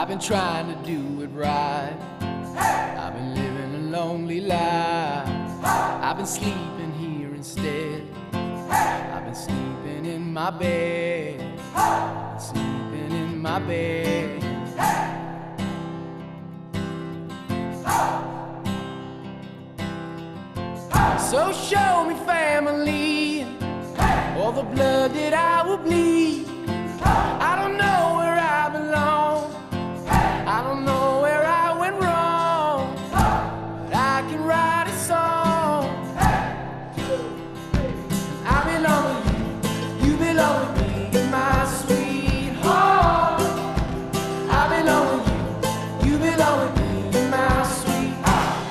I've been trying to do it right. I've been living a lonely life. I've been sleeping here instead. I've been sleeping in my bed. Sleeping in my bed. So show me family, all the blood that I will bleed. I don't know where I belong. I don't know where I went wrong, but I can write a song. I belong with you, you belong with me, my sweetheart. I belong with you, you belong with me, my sweetheart.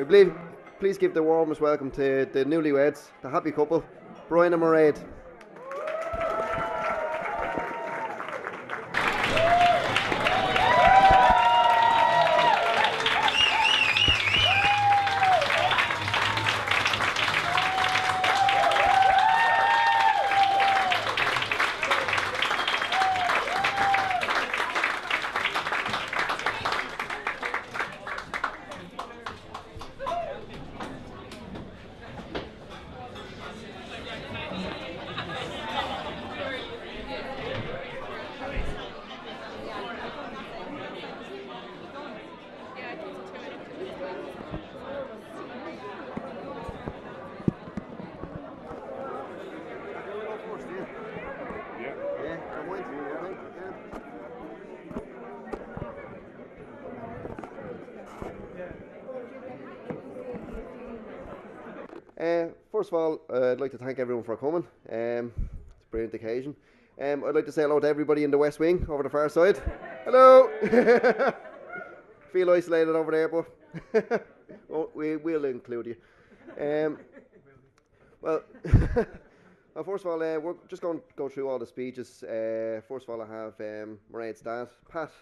We believe, please give the warmest welcome to the newlyweds, the happy couple, Brian and Mairead. First of all, I'd like to thank everyone for coming. It's a brilliant occasion. I'd like to say hello to everybody in the West Wing over the far side. Hello! Feel isolated over there, but we'll include you. Well, first of all, we're just going to go through all the speeches. First of all, I have Mairead's dad, Pat.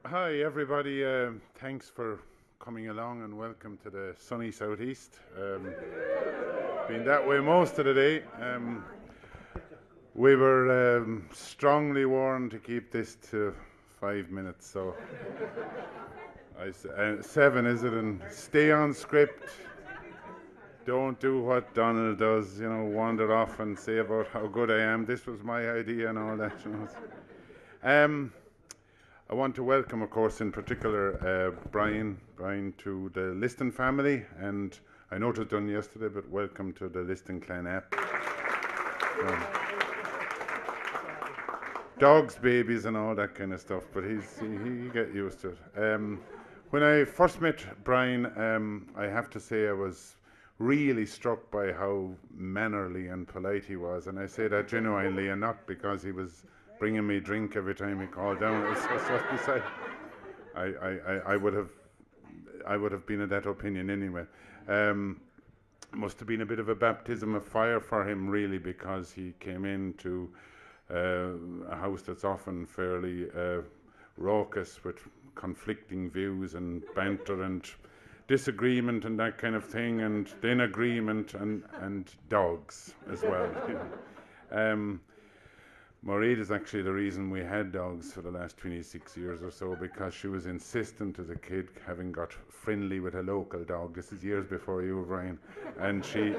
Hi everybody, thanks for coming along and welcome to the sunny southeast. Been that way most of the day. We were strongly warned to keep this to 5 minutes, so 7 is it, and stay on script. Don't do what Donald does, you know, wander off and say about how good I am. This was my idea and all that, you know. I want to welcome, of course, in particular, Brian to the Liston family, and I know it was done yesterday, but welcome to the Liston Clan app. Dogs, babies, and all that kind of stuff, but he get used to it. When I first met Brian, I have to say I was really struck by how mannerly and polite he was, and I say that genuinely, and not because he was bringing me drink every time he called down. It was so beside. I would have been of that opinion anyway. Must have been a bit of a baptism of fire for him, really, because he came into a house that's often fairly raucous with conflicting views and banter and disagreement and that kind of thing, and then agreement and dogs as well. Mairead is actually the reason we had dogs for the last 26 years or so, because she was insistent as a kid, having got friendly with a local dog. This is years before you, Brian, and she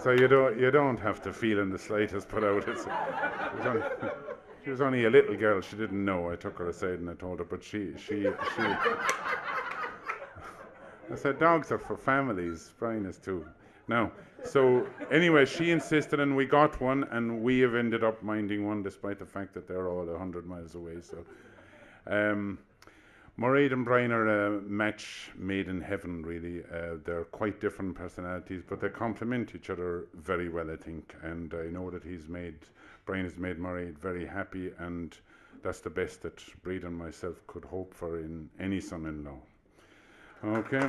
so you don't have to feel in the slightest put out. She was only a little girl. She didn't know. I took her aside and I told her, but she I said, dogs are for families. Brian is too. Now, so anyway, she insisted and we got one, and we have ended up minding one despite the fact that they're all 100 miles away. So Mairead and Brian are a match made in heaven, really. They're quite different personalities, but they complement each other very well, I think. And I know that Brian has made Mairead very happy, and that's the best that Breed and myself could hope for in any son-in-law. Okay.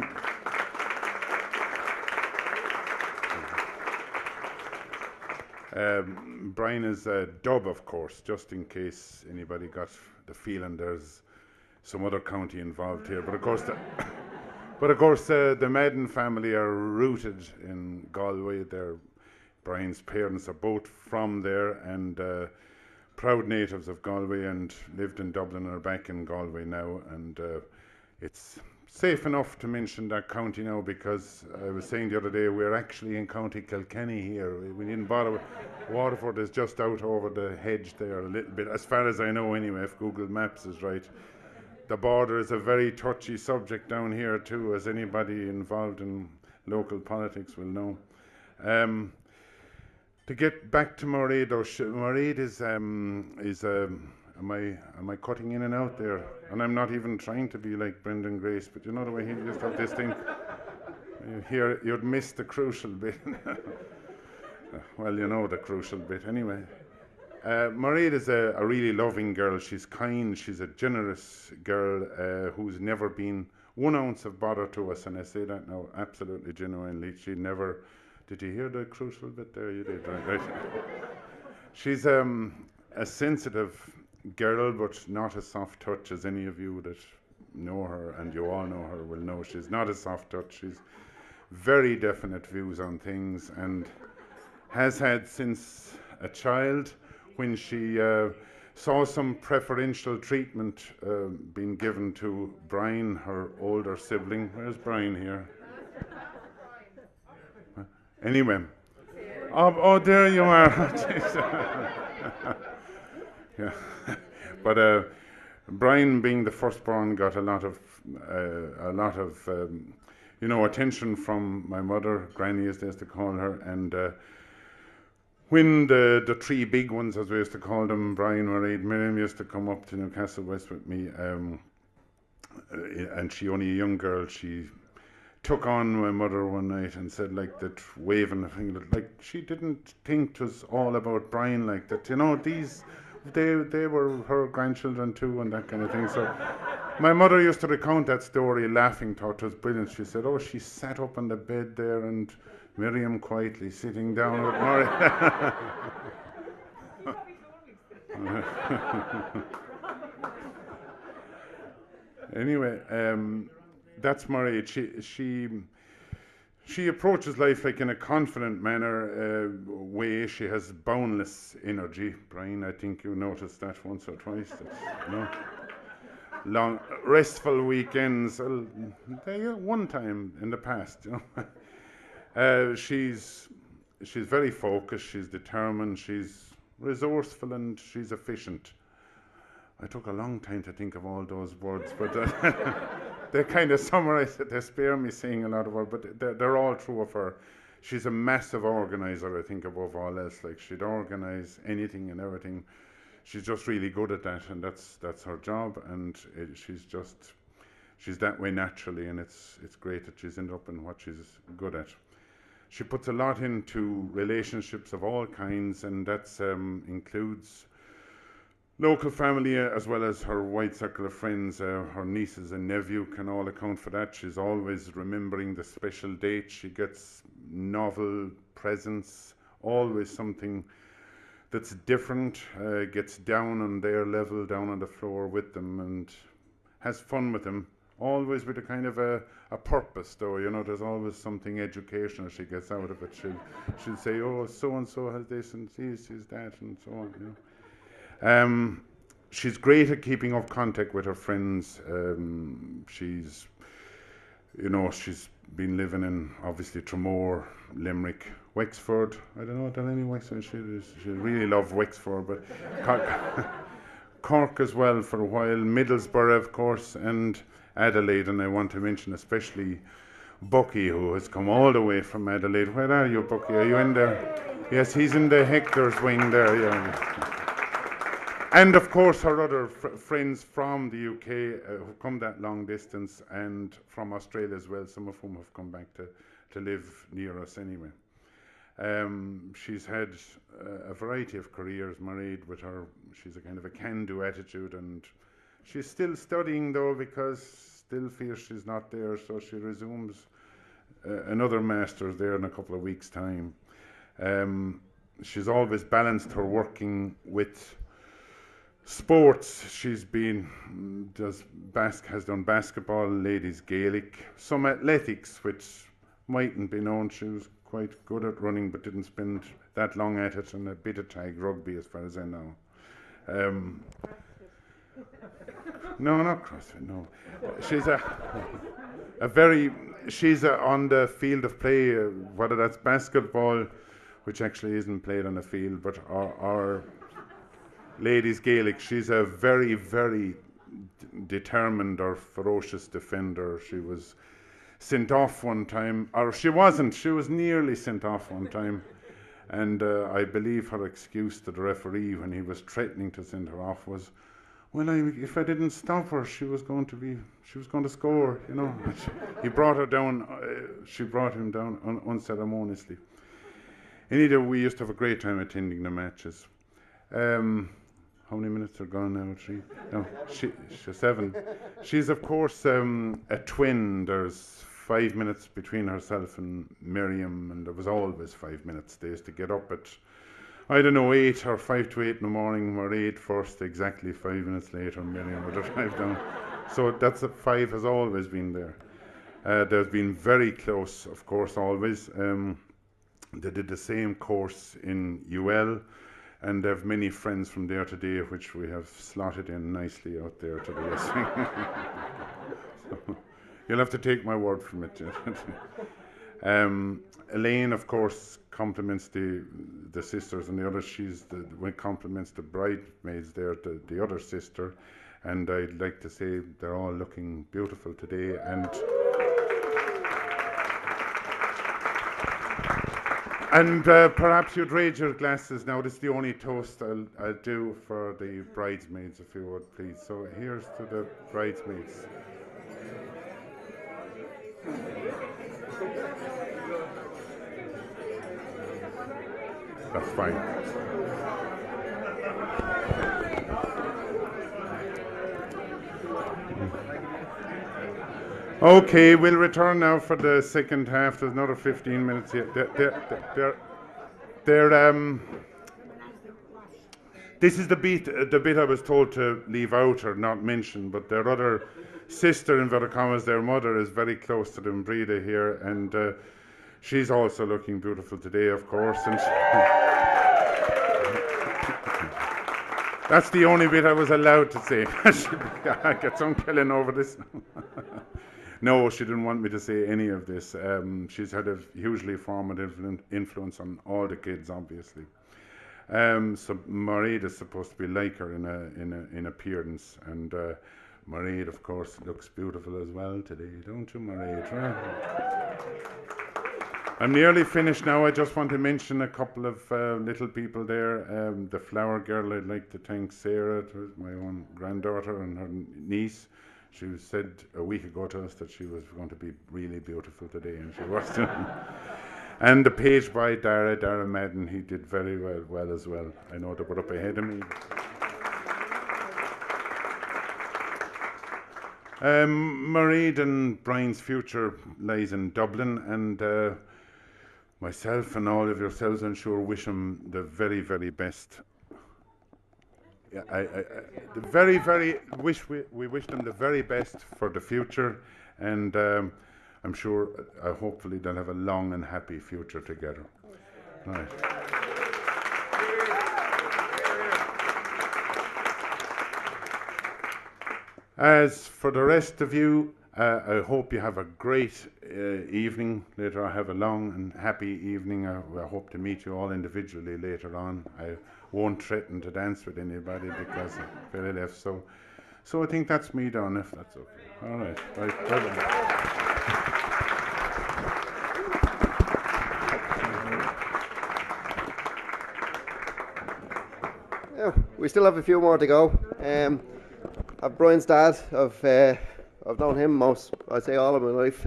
Brian is a dub, of course, just in case anybody got the feeling there's some other county involved here. But of course, the Madden family are rooted in Galway. Brian's parents are both from there, and proud natives of Galway, and lived in Dublin and are back in Galway now. And it's safe enough to mention that county now, because I was saying the other day we're actually in County Kilkenny here. We didn't bother with Waterford is just out over the hedge there a little bit, as far as I know anyway, if Google Maps is right. The border is a very touchy subject down here too, as anybody involved in local politics will know. To get back to Mairead, Mairead is am I cutting in and out there? And I'm not even trying to be like Brendan Grace, but you know the way he just have this thing. Here, you'd miss the crucial bit. Well, you know the crucial bit anyway. Mairead is a really loving girl. She's kind. She's a generous girl who's never been 1 ounce of bother to us. And I say that now absolutely genuinely. She never. Did you hear the crucial bit there? You did, right? She's a sensitive girl, but not a soft touch, as any of you that know her, and you all know her, will know. She's not a soft touch. She's very definite views on things, and has had since a child, when she saw some preferential treatment being given to Brian, her older sibling. Where's Brian here? Anyway. Oh, there you are. Yeah. But Brian, being the firstborn, got a lot of attention from my mother, Granny as they used to call her, and when the 3 big ones, as we used to call them, Brian, Mairead, Miriam, used to come up to Newcastle West with me, and she only a young girl, she took on my mother one night and said, like, that waving the finger, like, she didn't think it was all about Brian, like that, these, they were her grandchildren too, and that kind of thing. So my mother used to recount that story laughing, thought it was brilliant. She said, oh, she sat up on the bed there and Miriam quietly sitting down with Murray. Anyway, that's Murray. She approaches life like in a confident manner way. She has boundless energy. Brian, I think you noticed that once or twice. Long, restful weekends. One time in the past, she's very focused. She's determined. She's resourceful, and she's efficient. I took a long time to think of all those words, but they kind of summarize it. They spare me saying a lot of words, but they're all true of her. She's a massive organizer, I think, above all else. Like, she'd organize anything and everything. She's just really good at that, and that's her job. And she's that way naturally, and it's great that she's ended up in what she's good at. She puts a lot into relationships of all kinds, and that includes local family as well as her wide circle of friends. Her nieces and nephew can all account for that. She's always remembering the special date. She gets novel presents, always something that's different, gets down on their level, down on the floor with them, and has fun with them. Always with a kind of a purpose, though. There's always something educational she gets out of it. She'll say, oh, so-and-so has this, and sees that, and so on, She's great at keeping up contact with her friends. She's been living in, obviously, Tramore, Limerick, Wexford. I don't know, are there any Wexford? She really loved Wexford, but Cork as well for a while, Middlesbrough, of course, and Adelaide. And I want to mention especially Bucky, who has come all the way from Adelaide. Where are you, Bucky? Are you in there? Yes, he's in the Hector's wing there, yeah. And of course, her other friends from the UK who've come that long distance, and from Australia as well, some of whom have come back to live near us anyway. She's had a variety of careers, Mairead, with her. She's a kind of a can-do attitude, and she's still studying, though, because still feels she's not there, so she resumes another master's there in a couple of weeks' time. She's always balanced her working with sports. She's has done basketball, ladies Gaelic, some athletics, which mightn't be known. She was quite good at running, but didn't spend that long at it, and a bit of tag rugby, as far as I know. No, not CrossFit. No, she's on the field of play, whether that's basketball, which actually isn't played on the field, but or ladies Gaelic. She's a very, very determined or ferocious defender. She was sent off one time, or she wasn't. She was nearly sent off one time, and I believe her excuse to the referee when he was threatening to send her off was, well, if I didn't stop her, she was going to score, you know. He brought her down, she brought him down unceremoniously. Anyway, we used to have a great time attending the matches. How many minutes are gone now? 3? No, she's 7. She's, of course, a twin. There's 5 minutes between herself and Miriam, and there was always 5 minutes. They used to get up at, I don't know, 8 or 5 to 8 in the morning, or 8 first, exactly 5 minutes later, Miriam would arrive down. So that's 5 has always been there. There's been very close, of course, always. They did the same course in UL, and they have many friends from there today, which we have slotted in nicely out there today. So, you'll have to take my word from it. Elaine, of course, compliments the sisters and the others. Compliments the bridesmaids there, the other sister, and I'd like to say they're all looking beautiful today. And perhaps you'd raise your glasses now. This is the only toast I'll do for the bridesmaids, if you would, please. So here's to the bridesmaids. That's fine. Okay, we'll return now for the second half. There's another 15 minutes yet. This is the bit I was told to leave out or not mention, but their other sister, inverted commas, their mother, is very close to them, Breda here, and she's also looking beautiful today, of course. And that's the only bit I was allowed to say. I get some killing over this. No, she didn't want me to say any of this. She's had a hugely formative influence on all the kids, obviously. So Mairead is supposed to be like her in appearance, and Mairead, of course, looks beautiful as well today, don't you, Mairead? Right? I'm nearly finished now. I just want to mention a couple of little people there. The flower girl, I'd like to thank Sarah, my own granddaughter, and her niece. She said a week ago to us that she was going to be really beautiful today, and she was. And the page by Dara Madden, he did very well as well. I know they were up ahead of me. Mairead and Brian's future lies in Dublin, and myself and all of yourselves, I'm sure, wish him the very, very best. Yeah, we wish them the very best for the future, and I'm sure, hopefully, they'll have a long and happy future together. Right. As for the rest of you, I hope you have a great evening later. I have a long and happy evening. I hope to meet you all individually later on. I won't threaten to dance with anybody because I'm very left. So I think that's me done, if that's okay. All right. Yeah, we still have a few more to go. Brian's dad, I've known him I'd say all of my life.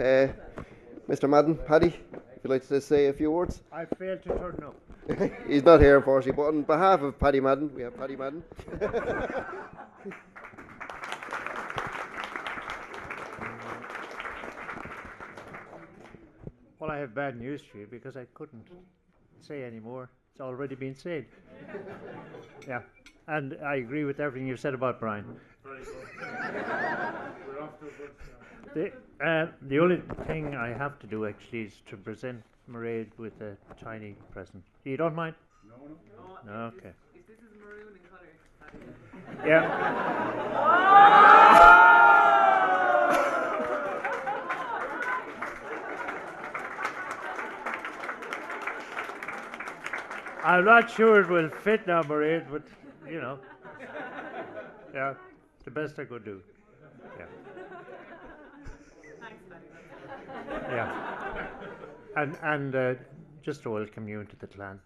Mr. Madden, Paddy, if you'd like to say a few words. I failed to turn up. He's not here, unfortunately, but on behalf of Paddy Madden, we have Paddy Madden. Well, I have bad news for you because I couldn't say any more. It's already been said. Yeah, and I agree with everything you said about Brian. Very good. We're off to a good start. The only thing I have to do actually is to present Mairead with a tiny present. You don't mind? No. No, okay. If this is maroon in colour. Yeah. I'm not sure it will fit now, Mairead, but you know. Yeah, the best I could do. Yeah. Thanks, Paddy. Yeah. And just to welcome you into the clan.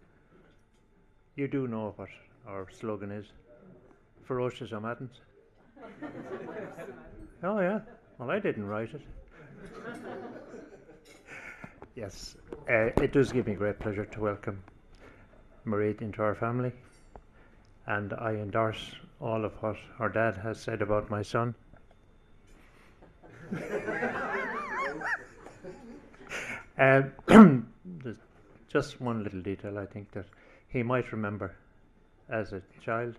You do know what our slogan is. Ferocious O'Maddens. Oh, yeah. Well, I didn't write it. Yes, it does give me great pleasure to welcome Mairead into our family, and I endorse all of what her dad has said about my son. There's just one little detail I think that he might remember as a child.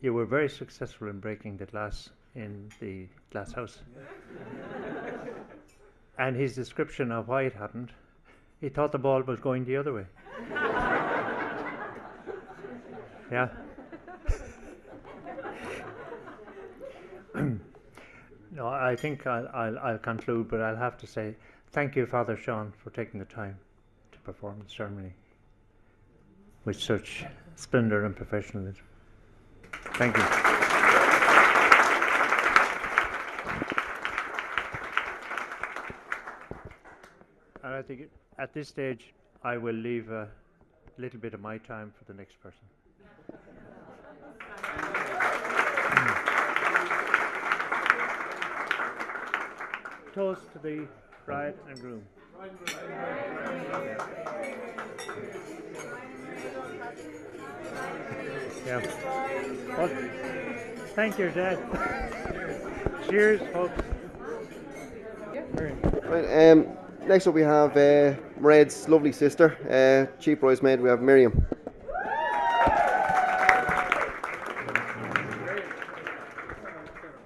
You were very successful in breaking the glass in the glass house. And his description of why it happened, he thought the ball was going the other way. Yeah. No, I think I'll conclude, but I'll have to say thank you, Father Sean, for taking the time to perform the ceremony with such splendour and professionalism. Thank you. And I think at this stage, I will leave a little bit of my time for the next person. Toast to the bride and groom. Yeah. Well, thank you, Dad. Cheers, folks. Right, next up we have Mairead's lovely sister, chief bridesmaid. We have Miriam.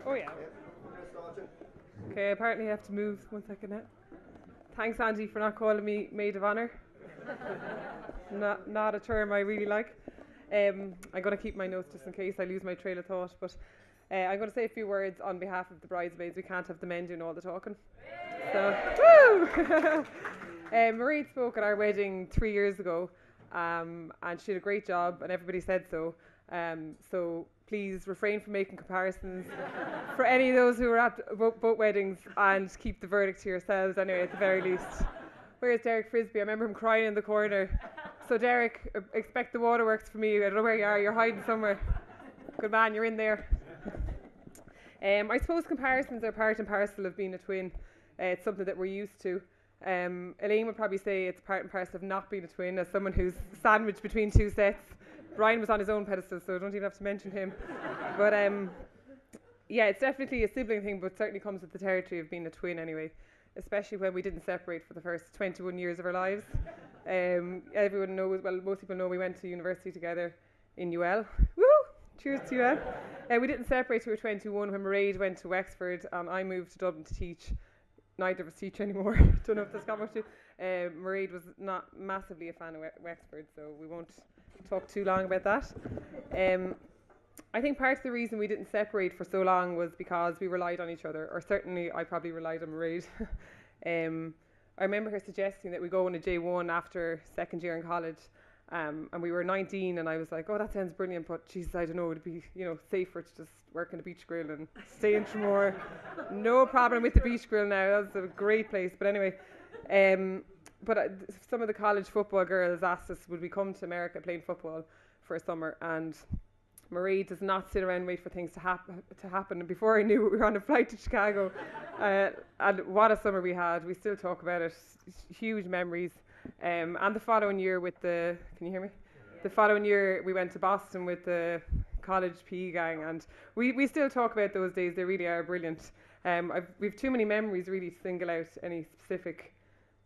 Oh yeah. Okay, apparently I have to move 1 second now. Thanks, Andy, for not calling me maid of honour. Not a term I really like. I'm going to keep my notes just in case I lose my trail of thought, but I'm going to say a few words on behalf of the bridesmaids. We can't have the men doing all the talking. So, woo! Mairead spoke at our wedding 3 years ago, and she did a great job, and everybody said so. So please refrain from making comparisons for any of those who were at both weddings, and keep the verdict to yourselves anyway, at the very least. Where's Derek Frisbee? I remember him crying in the corner. So Derek, expect the waterworks from you. I don't know where you are. You're hiding somewhere. Good man, you're in there. I suppose comparisons are part and parcel of being a twin. It's something that we're used to. Elaine would probably say it's part and parcel of not being a twin, as someone who's sandwiched between two sets. Brian was on his own pedestal, so I don't even have to mention him. But yeah, it's definitely a sibling thing, but certainly comes with the territory of being a twin anyway, especially when we didn't separate for the first 21 years of our lives. Everyone knows, well, most people know we went to university together in UL. Woo! Cheers to UL. We didn't separate till we were 21 when Mairead went to Wexford and I moved to Dublin to teach. Neither of us teach anymore. Don't know if that's got much to do. Mairead was not massively a fan of Wexford, so we won't talk too long about that. I think part of the reason we didn't separate for so long was because we relied on each other, or certainly I probably relied on Mairead. I remember her suggesting that we go on a J1 after second year in college, and we were 19, and I was like, oh, that sounds brilliant, but geez, I don't know, it'd be, safer to just work in a beach grill and stay in Tramore. No problem with the beach grill now, that's a great place. But anyway, but some of the college football girls asked us, would we come to America playing football for a summer? And Mairead does not sit around and wait for things to happen. And before I knew it, we were on a flight to Chicago. And what a summer we had. We still talk about it. Huge memories. And the following year can you hear me? The following year we went to Boston with the college PE gang, and we still talk about those days. They really are brilliant. We've too many memories really to single out any specific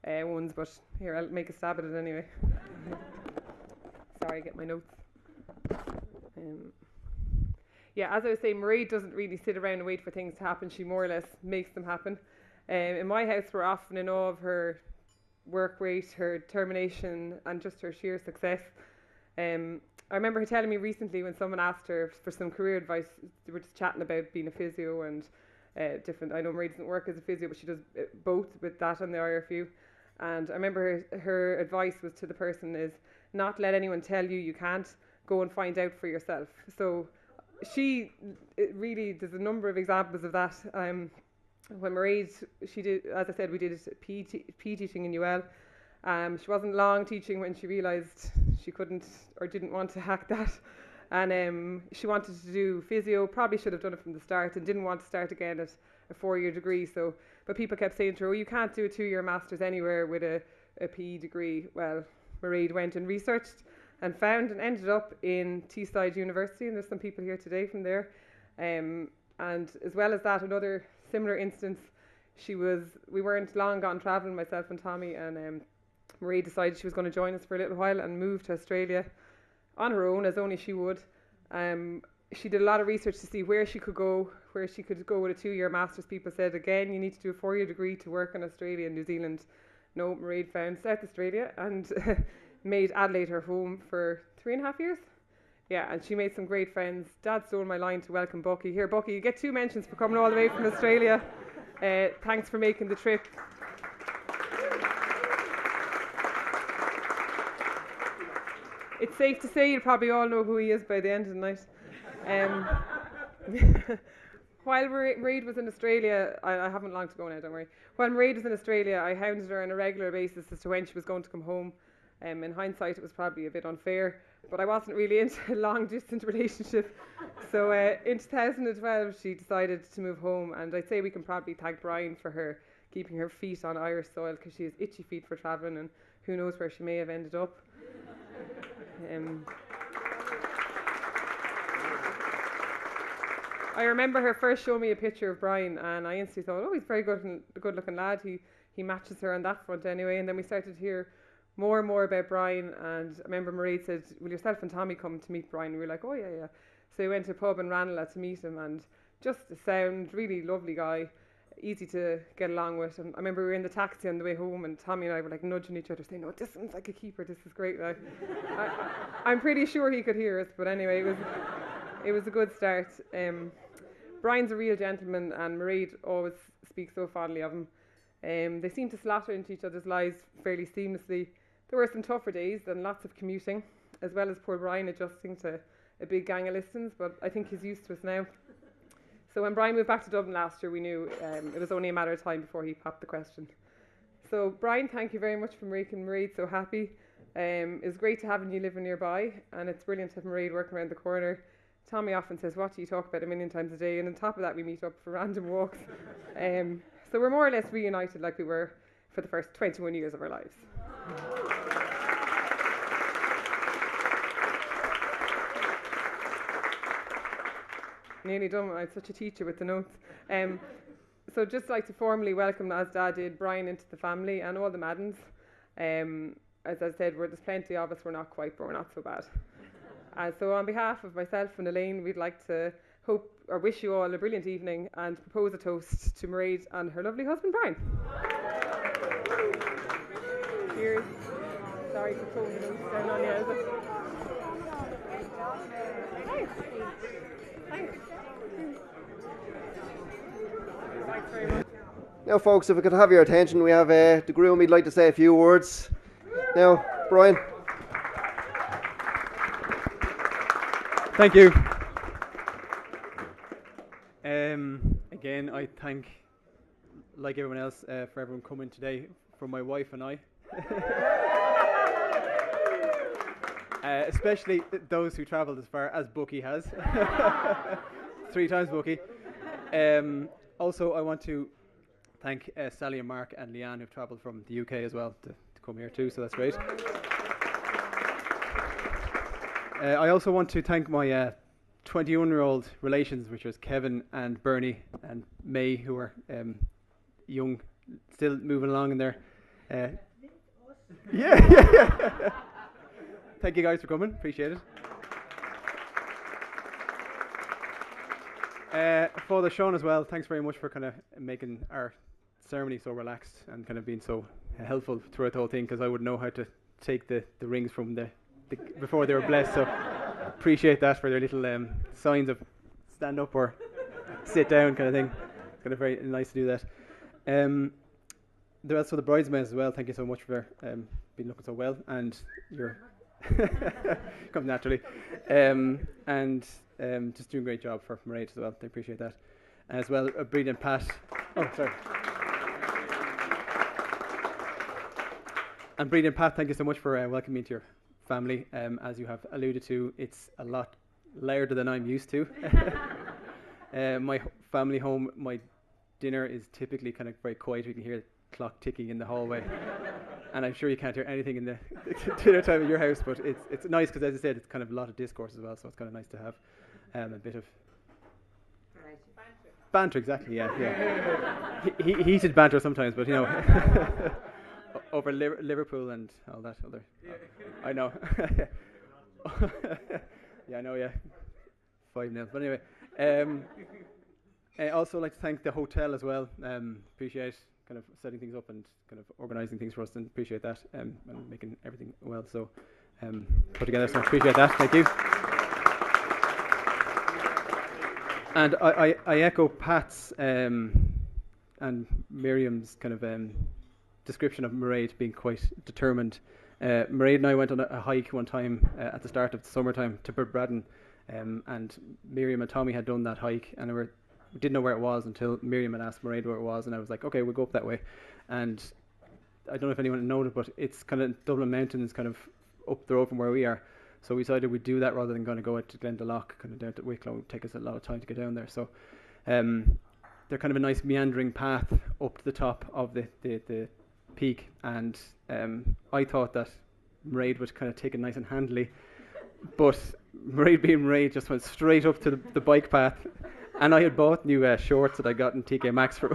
ones, but here, I'll make a stab at it anyway. Sorry, get my notes. Yeah, as I was saying, Mairead doesn't really sit around and wait for things to happen. She more or less makes them happen. In my house, we're often in awe of her work rate, her determination, and just her sheer success. I remember her telling me recently when someone asked her for some career advice, they were just chatting about being a physio and different. I know Mairead doesn't work as a physio, but she does both with that and the IRFU. And I remember her advice was to the person is not let anyone tell you you can't, go and find out for yourself. So there's a number of examples of that. When Mairead, she did, as I said, we did PE teaching in UL. She wasn't long teaching when she realised she couldn't or didn't want to hack that. And she wanted to do physio, probably should have done it from the start, and didn't want to start again at a 4-year degree. But people kept saying to her, oh, you can't do a 2-year master's anywhere with a PE degree. Well, Mairead went and researched and found and ended up in Teesside University, and there's some people here today from there. And as well as that, another similar instance, we weren't long gone travelling, myself and Tommy, and Mairead decided she was going to join us for a little while and move to Australia on her own, as only she would. She did a lot of research to see where she could go with a 2-year master's. People said, again, you need to do a 4-year degree to work in Australia and New Zealand. No, Mairead found South Australia and made Adelaide her home for 3.5 years. Yeah, and she made some great friends. Dad stole my line to welcome Bucky. Here, Bucky, you get 2 mentions for coming all the way from Australia. Thanks for making the trip. It's safe to say you'll probably all know who he is by the end of the night. While Mairead was in Australia, I haven't long to go now, don't worry. While Mairead was in Australia, I hounded her on a regular basis as to when she was going to come home. In hindsight, it was probably a bit unfair, but I wasn't really into a long-distance relationship. So in 2012, she decided to move home, and I'd say we can probably thank Brian for her keeping her feet on Irish soil, because she has itchy feet for travelling, and who knows where she may have ended up. I remember her first showing me a picture of Brian, and I instantly thought, oh, he's a very good-looking lad. He matches her on that front anyway. And then we started to hear more and more about Brian, and I remember Mairead said, will yourself and Tommy come to meet Brian? And we were like, oh, yeah. So we went to a pub in Ranelagh to meet him, and just a sound, really lovely guy, easy to get along with. And I remember we were in the taxi on the way home, and Tommy and I were like nudging each other, saying, "Oh, this sounds like a keeper. This is great." Like, I'm pretty sure he could hear us, but anyway, it was a good start. Brian's a real gentleman, and Mairead always speaks so fondly of him. They seem to slaughter into each other's lives fairly seamlessly. There were some tougher days and lots of commuting, as well as poor Brian adjusting to a big gang of listens, but I think he's used to us now. So when Brian moved back to Dublin last year, we knew it was only a matter of time before he popped the question. So Brian, thank you very much for making Mairead so happy. It's great to have you living nearby, and it's brilliant to have Mairead working around the corner. Tommy often says, what do you talk about 1,000,000 times a day? And on top of that, we meet up for random walks. So we're more or less reunited like we were for the first 21 years of our lives. Nearly done. I'm such a teacher with the notes. So just like to formally welcome, as Dad did, Brian into the family and all the Maddens. As I said, there's plenty of us. We're not quite, but we're not so bad. So on behalf of myself and Elaine, we'd like to hope or wish you all a brilliant evening and propose a toast to Mairead and her lovely husband Brian. Cheers. Sorry for throwing the notes down on you, is it? Thanks. Thanks very much. Now, folks, if we could have your attention, we have the groom. He'd like to say a few words. Now, Brian. Thank you. Again, I thank, like everyone else, for everyone coming today, from my wife and I. Especially those who travelled as far as Bucky has. 3 times Bucky. Also, I want to thank Sally and Mark and Leanne, who've travelled from the UK as well to come here too, so that's great. I also want to thank my 21-year-old relations, which was Kevin and Bernie and May, who are young, still moving along in there. Yeah. Thank you guys for coming, appreciate it. Father Sean as well, thanks very much for kind of making our ceremony so relaxed and kind of being so helpful throughout the whole thing, because I wouldn't know how to take the rings from the before they were blessed, so appreciate that for their little signs of stand up or sit down kind of thing. It's kind of very nice to do that. The rest of the bridesmaids as well, thank you so much for being looking so well, and you're comes naturally, and just doing a great job for Mairead as well. I appreciate that, as well. Breed and Pat. Oh, sorry. And Breed and Pat, thank you so much for welcoming me to your family. As you have alluded to, it's a lot louder than I'm used to. My family home, my dinner is typically kind of very quiet. You can hear the clock ticking in the hallway. And I'm sure you can't hear anything in the dinner time at your house, but it's nice because, as I said, it's kind of a lot of discourse as well, so it's kind of nice to have a bit of banter. Exactly, yeah. Heated banter sometimes, but over Liverpool and all that other. I know. Yeah, I know. Yeah, 5-0. But anyway, I also like to thank the hotel as well. Appreciate kind of setting things up and kind of organising things for us, and appreciate that, and making everything well. So put together. So appreciate that. Thank you. And I echo Pat's and Miriam's kind of description of Mairead being quite determined. Mairead and I went on a hike one time at the start of the summertime to Braddon, and Miriam and Tommy had done that hike, and we didn't know where it was until Miriam had asked Mairead where it was, and I was like, okay, we'll go up that way. And I don't know if anyone noted, but it's kind of Dublin Mountain is kind of up the road from where we are. So we decided we'd do that rather than going to go out to Glendalough, kind of down to Wicklow. It would take us a lot of time to get down there. So they're kind of a nice meandering path up to the top of the peak. And I thought that Mairead would kind of take it nice and handily. But Mairead being Mairead just went straight up to the bike path. And I had bought new shorts that I got in TK Maxx for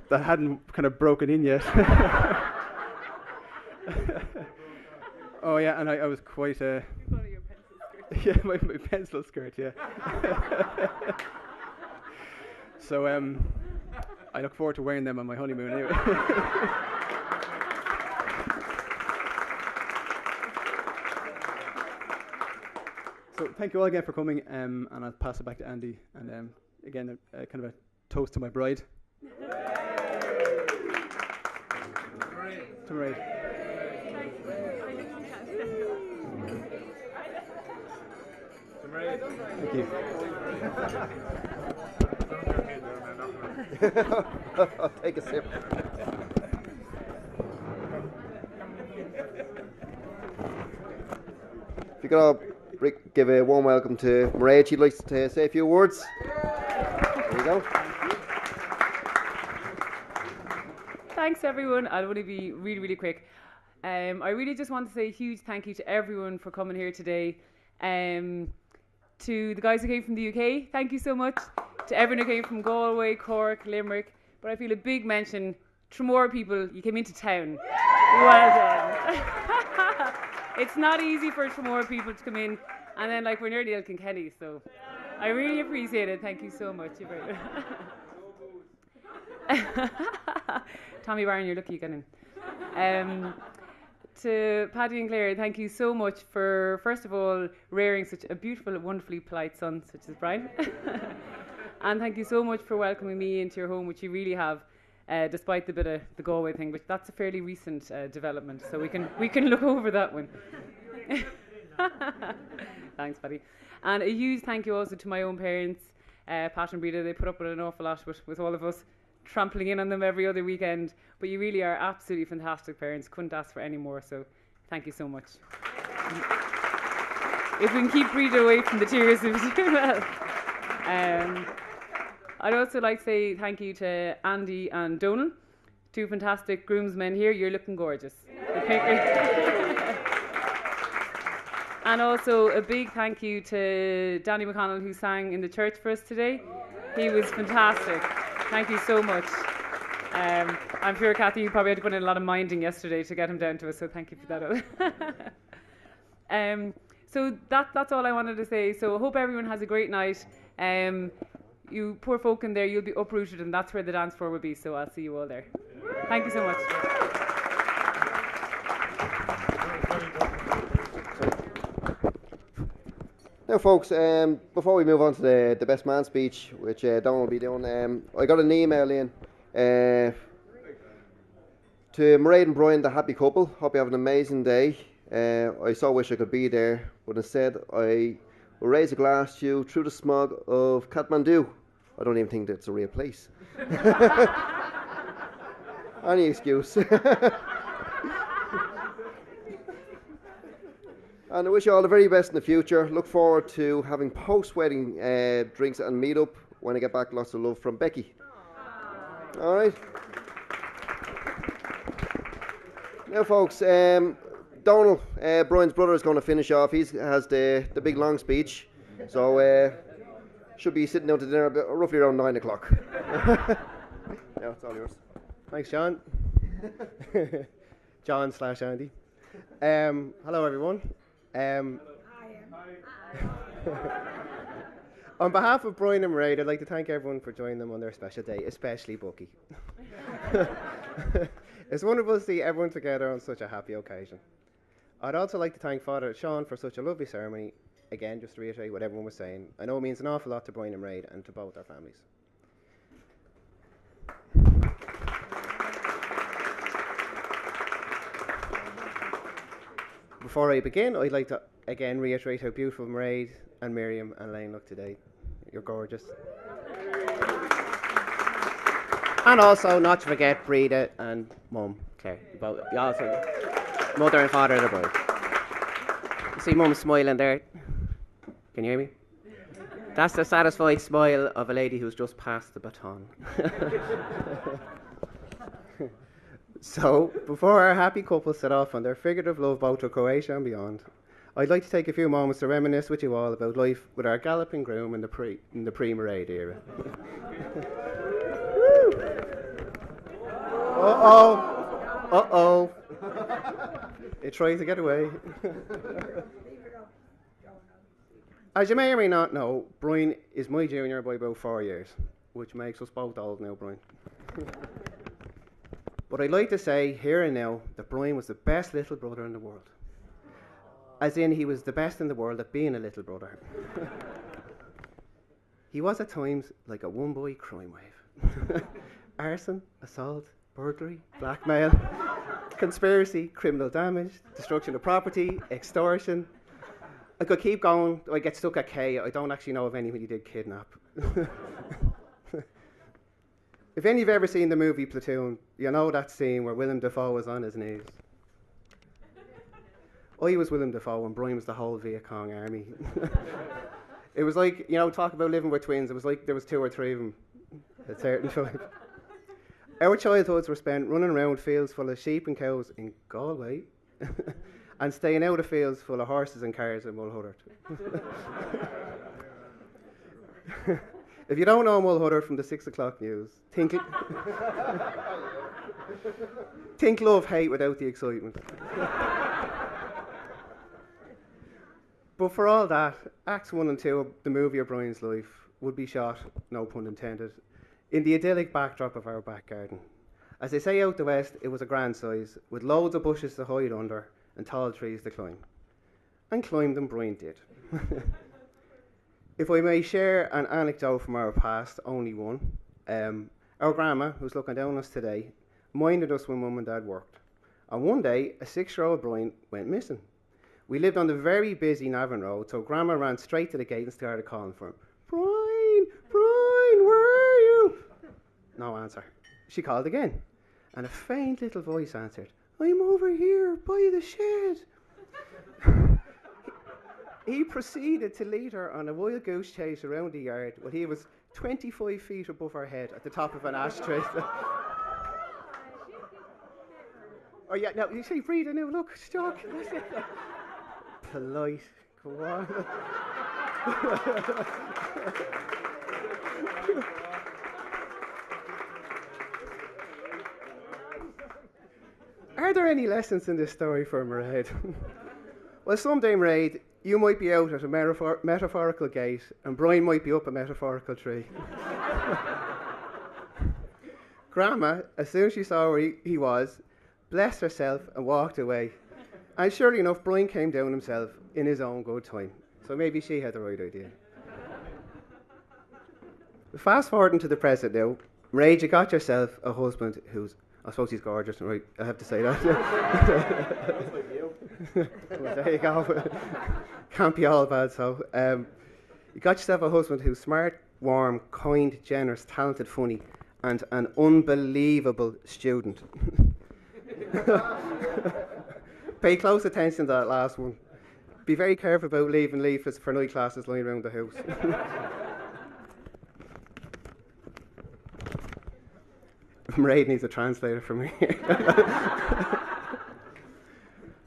that hadn't kind of broken in yet. Oh yeah, and I was quite Your pencil skirt. yeah, my pencil skirt, yeah. So I look forward to wearing them on my honeymoon anyway. So thank you all again for coming, and I'll pass it back to Andy. And again, kind of a toast to my bride. To Mairead. Thank you. I'll take a sip. If you could all give a warm welcome to Mairead, she'd like to say a few words. There you go. Thanks everyone. I'll only be really, really quick. I really just want to say a huge thank you to everyone for coming here today. To the guys who came from the UK, thank you so much. To everyone who came from Galway, Cork, Limerick. But I feel a big mention, Tramore people, you came into town. Well done. It's not easy for Tramore people to come in, and then like we're nearly El Kilkenny, so I really appreciate it. Thank you so much. You're very Tommy Barron, you're lucky you got in. To Paddy and Claire, thank you so much for, first of all, rearing such a beautiful, wonderfully polite son such as Brian. And thank you so much for welcoming me into your home, which you really have, despite the bit of the Galway thing, but that's a fairly recent development, so we can look over that one. Thanks, Paddy. And a huge thank you also to my own parents, Pat and Breda. They put up with an awful lot with all of us trampling in on them every other weekend, but you really are absolutely fantastic parents. Couldn't ask for any more, so thank you so much. If we can keep Breda away from the tears, it was well. I'd also like to say thank you to Andy and Donal, two fantastic groomsmen here. You're looking gorgeous. And also a big thank you to Danny McConnell, who sang in the church for us today. He was fantastic. Thank you so much. I'm sure, Kathy, you probably had to put in a lot of minding yesterday to get him down to us, so thank you for that. So that's all I wanted to say. So I hope everyone has a great night. You poor folk in there, you'll be uprooted, and that's where the dance floor will be, so I'll see you all there. Thank you so much. Now, folks, before we move on to the best man speech, which Don will be doing, I got an email in to Mairead and Brian, the happy couple. Hope you have an amazing day. I so wish I could be there, but instead I will raise a glass to you through the smog of Kathmandu. I don't even think that's a real place. Any excuse. And I wish you all the very best in the future. Look forward to having post-wedding drinks and meet up when I get back. Lots of love from Becky. All right. Now, folks, Donald, Brian's brother, is going to finish off. He has the big long speech. So should be sitting down to dinner roughly around 9 o'clock. Now it's all yours. Thanks, John. John/Andy. Hello, everyone. On behalf of Brian and Mairead, I'd like to thank everyone for joining them on their special day, especially Bucky. It's wonderful to see everyone together on such a happy occasion. I'd also like to thank Father Sean for such a lovely ceremony. Again, just to reiterate what everyone was saying, I know it means an awful lot to Brian and Mairead and to both our families. Before I begin, I'd like to again reiterate how beautiful Mairead and Miriam and Elaine look today. You're gorgeous. And also, not to forget, Breda and Mum, Claire. Both, also, mother and father of the bride. See Mum smiling there. Can you hear me? That's the satisfied smile of a lady who's just passed the baton. So, before our happy couple set off on their figurative love boat to Croatia and beyond, I'd like to take a few moments to reminisce with you all about life with our galloping groom in the pre-Mairead era. Uh-oh. It tried to get away. As you may or may not know, Brian is my junior by about 4 years, which makes us both old now, Brian. But I'd like to say here and now that Brian was the best little brother in the world. As in, he was the best in the world at being a little brother. He was at times like a one-boy crime wave. Arson, assault, burglary, blackmail, conspiracy, criminal damage, destruction of property, extortion. I could keep going. I get stuck at K. I don't actually know of anyone he did kidnap. If any of you have ever seen the movie Platoon, you know that scene where Willem Dafoe was on his knees. I was Willem Dafoe and Brian was the whole Viet Cong army. It was like, you know, talk about living with twins. It was like there was 2 or 3 of them at certain times. Our childhoods were spent running around fields full of sheep and cows in Galway and staying out of fields full of horses and cars in Mulhuddart. If you don't know Mulhuddart from the 6 o'clock news, think love, hate without the excitement. But for all that, Acts 1 and 2 of the movie of Brian's life would be shot, no pun intended, in the idyllic backdrop of our back garden. As they say out the west, it was a grand size, with loads of bushes to hide under and tall trees to climb. And climb them Brian did. If I may share an anecdote from our past, only one. Our grandma, who's looking down on us today, minded us when Mum and Dad worked. And one day, a 6-year-old Brian went missing. We lived on the very busy Navan Road, so Grandma ran straight to the gate and started calling for him. Brian, where are you? No answer. She called again, and a faint little voice answered, I'm over here by the shed. He proceeded to lead her on a wild goose chase around the yard while he was 25 feet above her head at the top of an ash tree. Oh yeah, now you see, Breda, now look, stop. Polite, go on. Are there any lessons in this story for Mairead? Well, someday, Mairead, you might be out at a metaphorical gate and Brian might be up a metaphorical tree. Grandma, as soon as she saw where he was, blessed herself and walked away. And surely enough, Brian came down himself in his own good time. So maybe she had the right idea. Fast forwarding to the present now, Mairead, you got yourself a husband who's, I suppose he's gorgeous, right? I have to say that. Well, there you go. Can't be all bad, so. You got yourself a husband who's smart, warm, kind, generous, talented, funny, and an unbelievable student. Pay close attention to that last one. Be very careful about leaving leaflets for night classes lying around the house. Mairead needs a translator for me.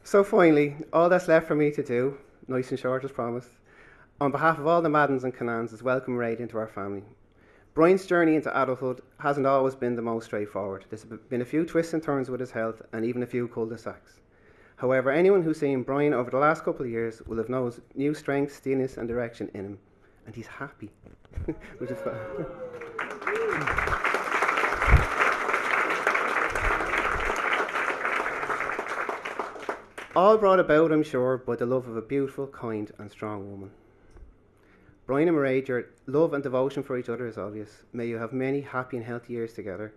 So finally, all that's left for me to do, nice and short as promised, on behalf of all the Maddens and Canans, is welcome Mairead into our family. Brian's journey into adulthood hasn't always been the most straightforward. There's been a few twists and turns with his health and even a few cul-de-sacs. However, anyone who's seen Brian over the last couple of years will have known new strength, steadiness and direction in him. And he's happy, which is fun. All brought about, I'm sure, by the love of a beautiful, kind and strong woman. Brian and Mairead, your love and devotion for each other is obvious. May you have many happy and healthy years together.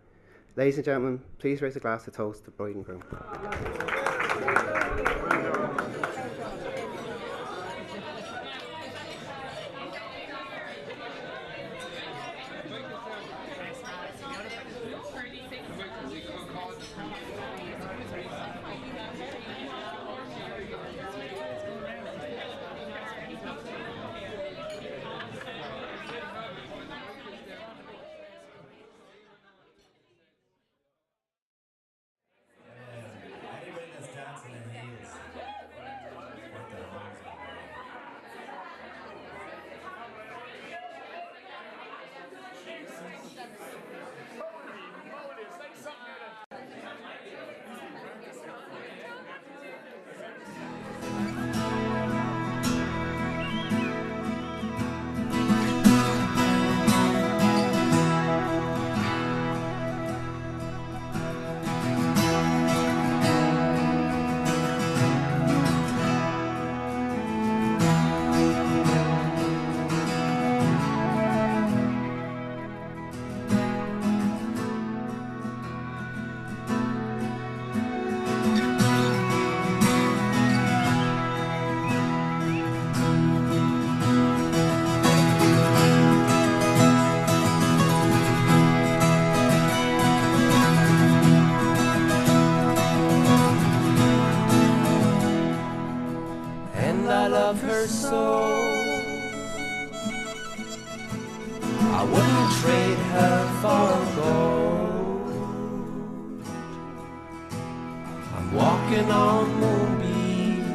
Ladies and gentlemen, please raise a glass to toast the bride and groom. Her so I wouldn't trade her for gold. I'm walking on moonbeams.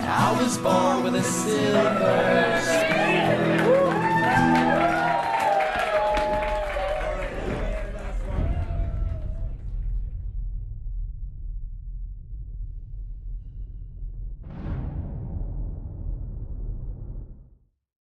I was born with a silver